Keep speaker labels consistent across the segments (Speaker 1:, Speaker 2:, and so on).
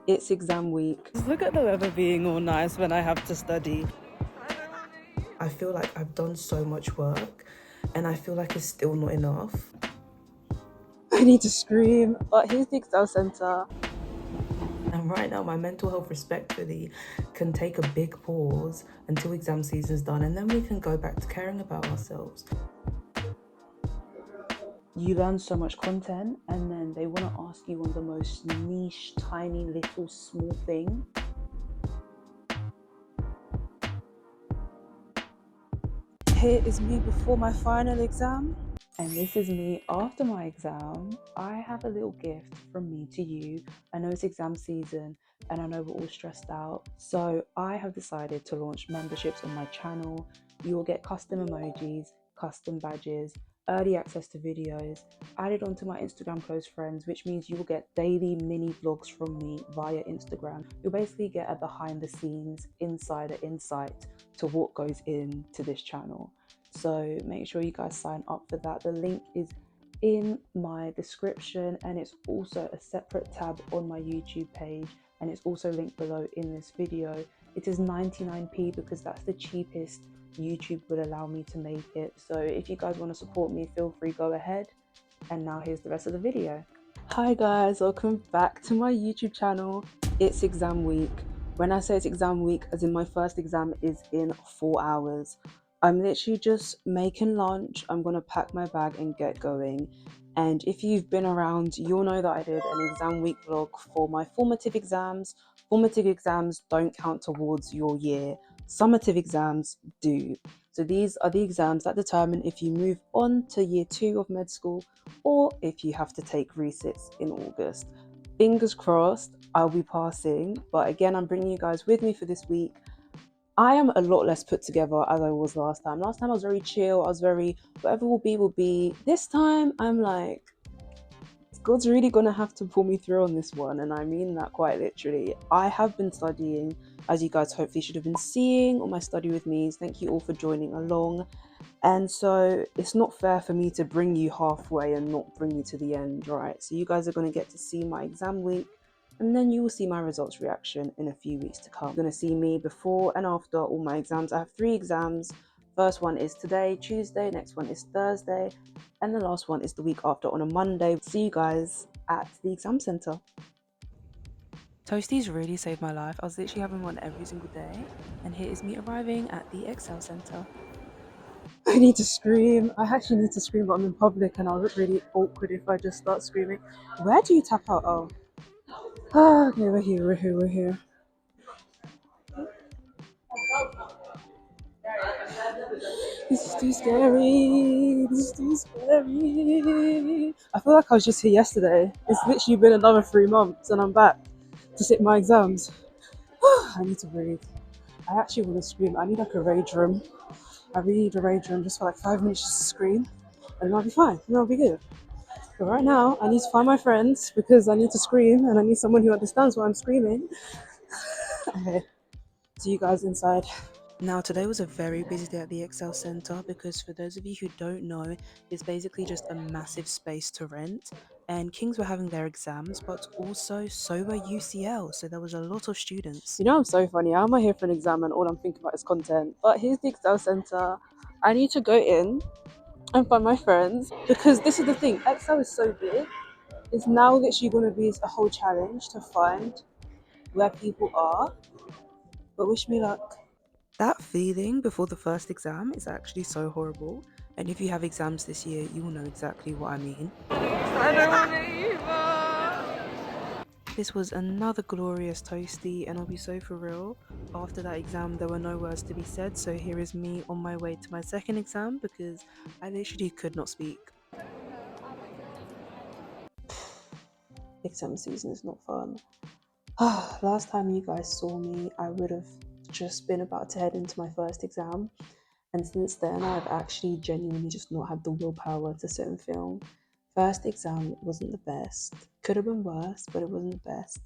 Speaker 1: It's exam week. Look at the weather being all nice when I have to study. I feel like I've done so much work and I feel like it's still not enough. I need to scream, but here's the Excel Centre. And right now, my mental health respectfully can take a big pause until exam season's done, and then we can go back to caring about ourselves. You learn so much content, and then they want to ask you on the most niche, tiny, little, small thing. Here is me before my final exam. And this is me after my exam. I have a little gift from me to you. I know it's exam season and I know we're all stressed out. So I have decided to launch memberships on my channel. You will get custom emojis, custom badges, early access to videos, added onto my Instagram close friends, which means you will get daily mini vlogs from me via Instagram. You'll basically get a behind the scenes insider insight to what goes into this channel. So make sure you guys sign up for that. The link is in my description and it's also a separate tab on my YouTube page and it's also linked below in this video. It is 99p because that's the cheapest YouTube would allow me to make it. So if you guys want to support me, feel free, go ahead. And now here's the rest of the video. Hi guys, welcome back to my YouTube channel. It's exam week. When I say it's exam week, as in my first exam is in 4 hours. I'm literally just making lunch. I'm gonna pack my bag and get going. And if you've been around, you'll know that I did an exam week vlog for my formative exams. Formative exams don't count towards your year. Summative exams do. So these are the exams that determine if you move on to year 2 of med school or if you have to take resits in August. Fingers crossed, I'll be passing. But again, I'm bringing you guys with me for this week. I am a lot less put together as I was last time. Last time I was very chill. I was very, whatever will be, will be. This time I'm like, God's really gonna have to pull me through on this one. And I mean that quite literally. I have been studying, as you guys hopefully should have been seeing on my study with me's. Thank you all for joining along. And so it's not fair for me to bring you halfway and not bring you to the end, right? So you guys are gonna get to see my exam week and then you will see my results reaction in a few weeks to come. You're going to see me before and after all my exams. I have 3 exams. First one is today, Tuesday, next one is Thursday, and the last one is the week after on a Monday. See you guys at the exam centre. Toasties really saved my life. I was literally having one every single day, and here is me arriving at the Excel Centre. I need to scream. I actually need to scream, but I'm in public and I'll look really awkward if I just start screaming. Where do you tap out? Oh. Okay, we're here. This is too scary. I feel like I was just here yesterday. It's literally been another 3 months and I'm back to sit my exams. I need to breathe. I actually want to scream. I need like a rage room. I really need a rage room just for like 5 minutes just to scream and then I'll be fine. Then I'll be good. But right now, I need to find my friends because I need to scream and I need someone who understands why I'm screaming. Okay, see you guys inside. Now, today was a very busy day at the Excel Centre because for those of you who don't know, it's basically just a massive space to rent. And Kings were having their exams, but also so were UCL, so there was a lot of students. You know, I'm so funny. How am I here for an exam and all I'm thinking about is content? But here's the Excel Centre. I need to go in and find my friends because this is the thing. Excel is so big. It's now literally going to be a whole challenge to find where people are. But wish me luck. That feeling before the first exam is actually so horrible. And if you have exams this year, you will know exactly what I mean. I don't want to either. This was another glorious toasty, and I'll be so for real. After that exam, there were no words to be said, so here is me on my way to my second exam because I literally could not speak. Exam season is not fun. Last time you guys saw me, I would have just been about to head into my first exam. And since then, I've actually genuinely just not had the willpower to sit and film. First exam wasn't the best. Could have been worse, but it wasn't the best.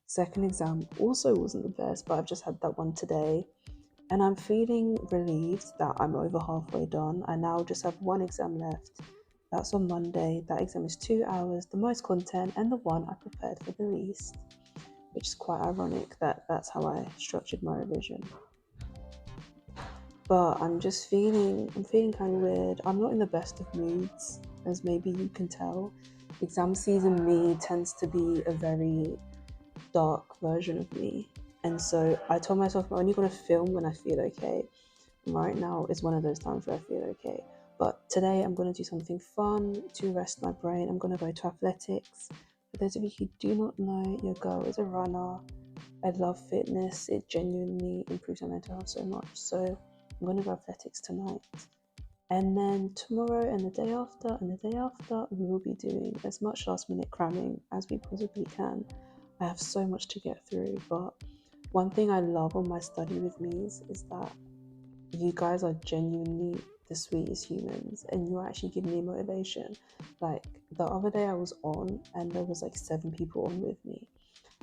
Speaker 1: Second exam also wasn't the best, but I've just had that one today. And I'm feeling relieved that I'm over halfway done. I now just have 1 exam left. That's on Monday. That exam is 2 hours, the most content, and the one I prepared for the least. which is quite ironic that that's how I structured my revision. But I'm feeling kind of weird. I'm not in the best of moods, as maybe you can tell. Exam season me tends to be a very dark version of me. And so I told myself I'm only going to film when I feel okay. Right now is one of those times where I feel okay. But today I'm going to do something fun to rest my brain. I'm going to go to athletics. For those of you who do not know, your girl is a runner. I love fitness. It genuinely improves my mental health so much. So I'm going to go athletics tonight. And then tomorrow and the day after and the day after, we will be doing as much last minute cramming as we possibly can. I have so much to get through, but one thing I love on my study with me's is that you guys are genuinely the sweetest humans and you actually give me motivation. Like the other day I was on and there was like 7 people on with me,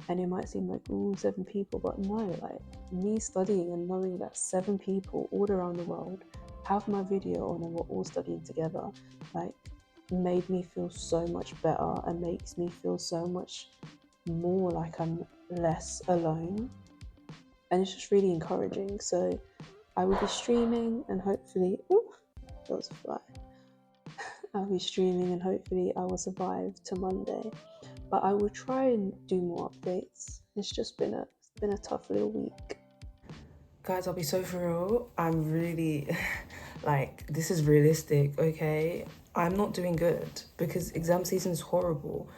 Speaker 1: and it might seem like, ooh, 7 people, but no, like me studying and knowing that 7 people all around the world have my video on and we're all studying together, like made me feel so much better and makes me feel so much more like I'm less alone, and it's just really encouraging. So I will be streaming and hopefully, ooh, that was a fly. I'll be streaming and hopefully I will survive to Monday. But I will try and do more updates. It's just been a tough little week.
Speaker 2: Guys, I'll be so for real. I'm really like, this is realistic, okay? I'm not doing good because exam season is horrible.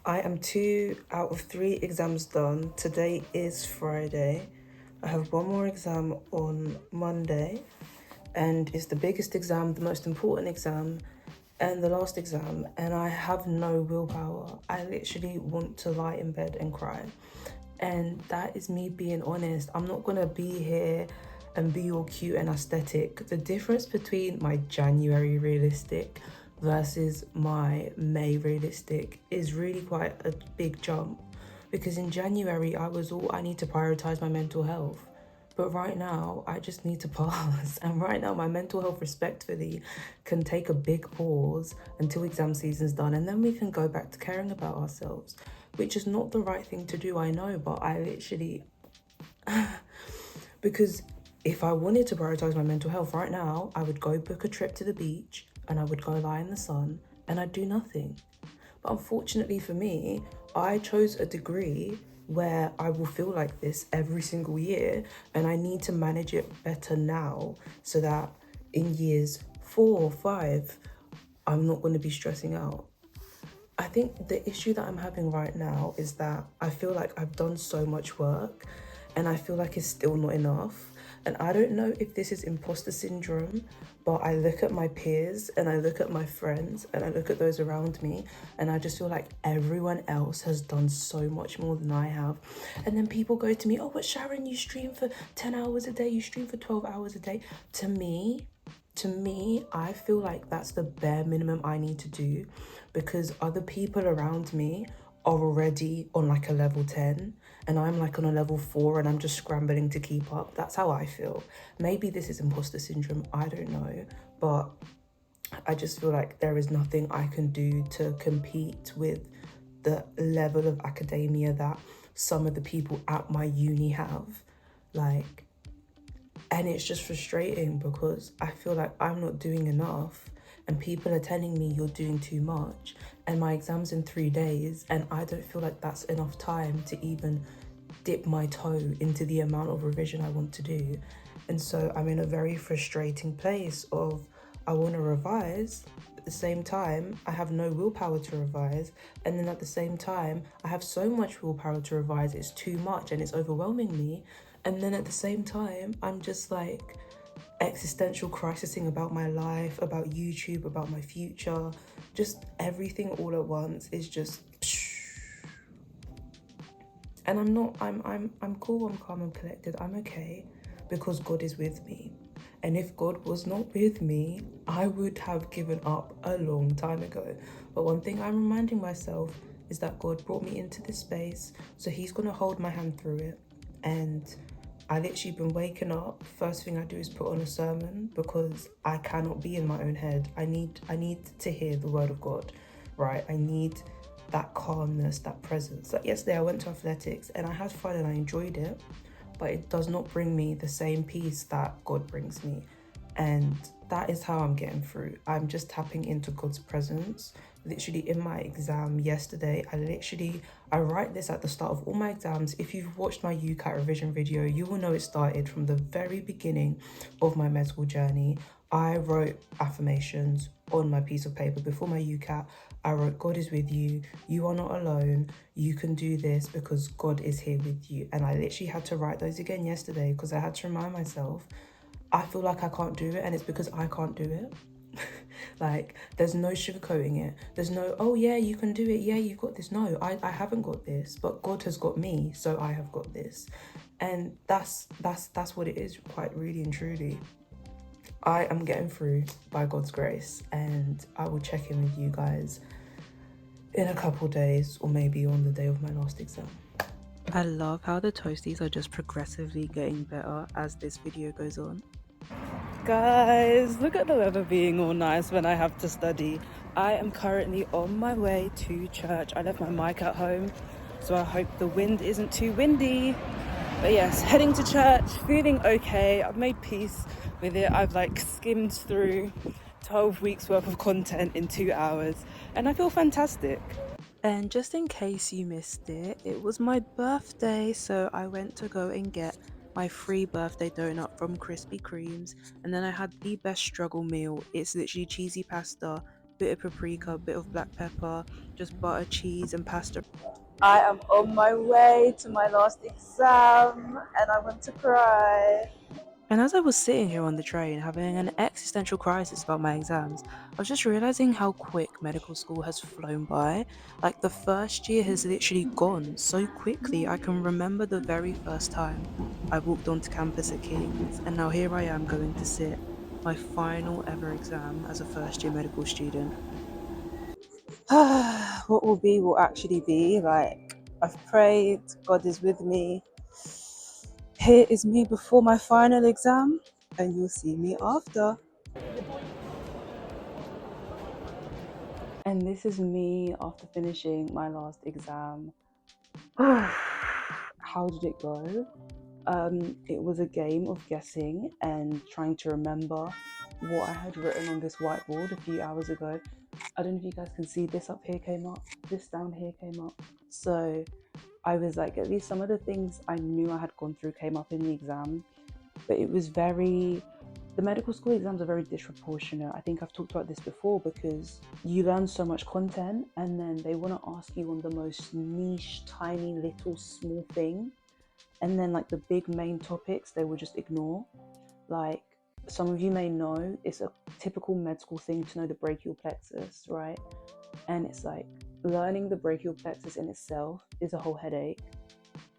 Speaker 2: I am 2 out of 3 exams done. Today is Friday. I have one more exam on Monday, and it's the biggest exam, the most important exam, and the last exam, and I have no willpower. I literally want to lie in bed and cry. And that is me being honest. I'm not gonna be here and be all cute and aesthetic. The difference between my January realistic versus my May realistic is really quite a big jump, because in January I was all, I need to prioritize my mental health. But right now, I just need to pause. And right now, my mental health respectfully can take a big pause until exam season's done. And then we can go back to caring about ourselves, which is not the right thing to do, I know. But I literally, because if I wanted to prioritize my mental health right now, I would go book a trip to the beach and I would go lie in the sun and I'd do nothing. But unfortunately for me, I chose a degree where I will feel like this every single year, and I need to manage it better now so that in years 4 or 5, I'm not going to be stressing out. I think the issue that I'm having right now is that I feel like I've done so much work and I feel like it's still not enough. And I don't know if this is imposter syndrome, but I look at my peers and I look at my friends and I look at those around me and I just feel like everyone else has done so much more than I have. And then people go to me, oh, but Sharon, you stream for 10 hours a day, you stream for 12 hours a day. To me, I feel like that's the bare minimum I need to do, because other people around me are already on like a level 10 and I'm like on a level 4 and I'm just scrambling to keep up. That's how I feel. Maybe this is imposter syndrome, I don't know, but I just feel like there is nothing I can do to compete with the level of academia that some of the people at my uni have. Like, and it's just frustrating because I feel like I'm not doing enough and people are telling me you're doing too much, and my exam's in 3 days and I don't feel like that's enough time to even dip my toe into the amount of revision I want to do. And so I'm in a very frustrating place of, I want to revise, at the same time I have no willpower to revise, and then at the same time I have so much willpower to revise, it's too much and it's overwhelming me. And then at the same time I'm just like existential crisising about my life, about YouTube, about my future, just everything all at once is just and I'm cool, I'm calm, I'm collected, I'm okay, because God is with me. And if God was not with me, I would have given up a long time ago. But one thing I'm reminding myself is that God brought me into this space, so he's gonna hold my hand through it. And I literally been waking up, first thing I do is put on a sermon, because I cannot be in my own head. I need to hear the word of God, right? I need that calmness, that presence. Like yesterday I went to athletics and I had fun and I enjoyed it, but it does not bring me the same peace that God brings me. And that is how I'm getting through. I'm just tapping into God's presence. Literally in my exam yesterday, I write this at the start of all my exams. If you've watched my UCAT revision video, you will know it started from the very beginning of my med school journey. I wrote affirmations on my piece of paper before my UCAT. I wrote, God is with you. You are not alone. You can do this because God is here with you. And I literally had to write those again yesterday because I had to remind myself, I feel like I can't do it, and it's because I can't do it. Like, there's no sugarcoating it. There's no, oh yeah, you can do it. Yeah, you've got this. No, I haven't got this, but God has got me, so I have got this. And that's what it is, quite really and truly. I am getting through by God's grace, and I will check in with you guys in a couple days, or maybe on the day of my last exam.
Speaker 1: I love how the toasties are just progressively getting better as this video goes on. Guys, look at the weather being all nice when I have to study. I am currently on my way to church. I left my mic at home, so I hope the wind isn't too windy. But yes, heading to church, feeling okay. I've made peace with it. I've skimmed through 12 weeks worth of content in 2 hours, and I feel fantastic. And just in case you missed it, it was my birthday, so I went to go and get my free birthday donut from Krispy Kremes, and then I had the best struggle meal. It's literally cheesy pasta, bit of paprika, bit of black pepper, just butter, cheese, and pasta. I am on my way to my last exam, and I want to cry. And as I was sitting here on the train having an existential crisis about my exams, I was just realizing how quick medical school has flown by. Like, the first year has literally gone so quickly. I can remember the very first time I walked onto campus at King's, and now here I am going to sit my final ever exam as a first year medical student. What will actually be. I've prayed, God is with me. Here is me before my final exam, and you'll see me after. And this is me after finishing my last exam. How did it go? It was a game of guessing and trying to remember what I had written on this whiteboard a few hours ago. I don't know if you guys can see, this up here came up, this down here came up. So I was at least some of the things I knew I had gone through came up in the exam, but it was the medical school exams are very disproportionate. I think I've talked about this before, because you learn so much content and then they want to ask you on the most niche, tiny, little, small thing. And then the big main topics, they will just ignore. Some of you may know, it's a typical med school thing to know the brachial plexus, right? And it's learning the brachial plexus in itself is a whole headache.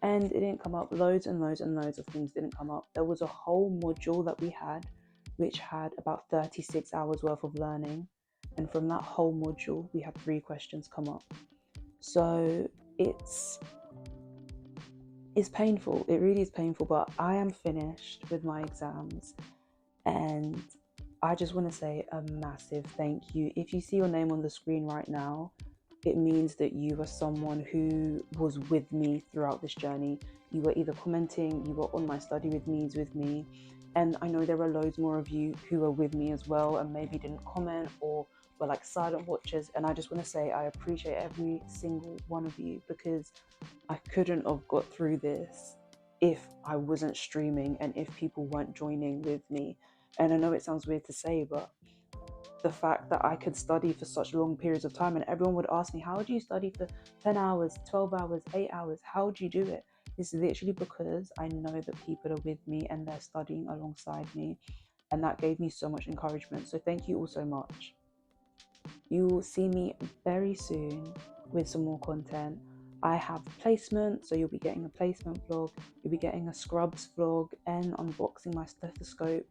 Speaker 1: And it didn't come up. Loads and loads and loads of things didn't come up. There was a whole module that we had which had about 36 hours worth of learning, and from that whole module we had 3 questions come up. So it's painful. It really is painful, but I am finished with my exams, and I just want to say a massive thank you. If you see your name on the screen right now, it means that you are someone who was with me throughout this journey. You were either commenting, you were on my study with me's with me, and I know there are loads more of you who are with me as well and maybe didn't comment or were silent watchers. And I just want to say I appreciate every single one of you, because I couldn't have got through this if I wasn't streaming and if people weren't joining with me. And I know it sounds weird to say, but the fact that I could study for such long periods of time, and everyone would ask me, how do you study for 10 hours, 12 hours, 8 hours? How do you do it? It's literally because I know that people are with me and they're studying alongside me. And that gave me so much encouragement. So thank you all so much. You will see me very soon with some more content. I have placement, so you'll be getting a placement vlog, you'll be getting a scrubs vlog, and unboxing my stethoscope.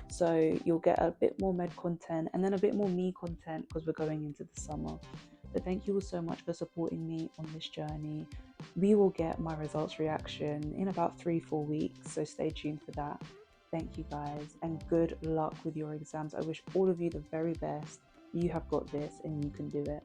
Speaker 1: So you'll get a bit more med content and then a bit more me content, because we're going into the summer. But thank you all so much for supporting me on this journey. We will get my results reaction in about 3-4 weeks, so stay tuned for that. Thank you guys, and good luck with your exams. I wish all of you the very best. You have got this and you can do it.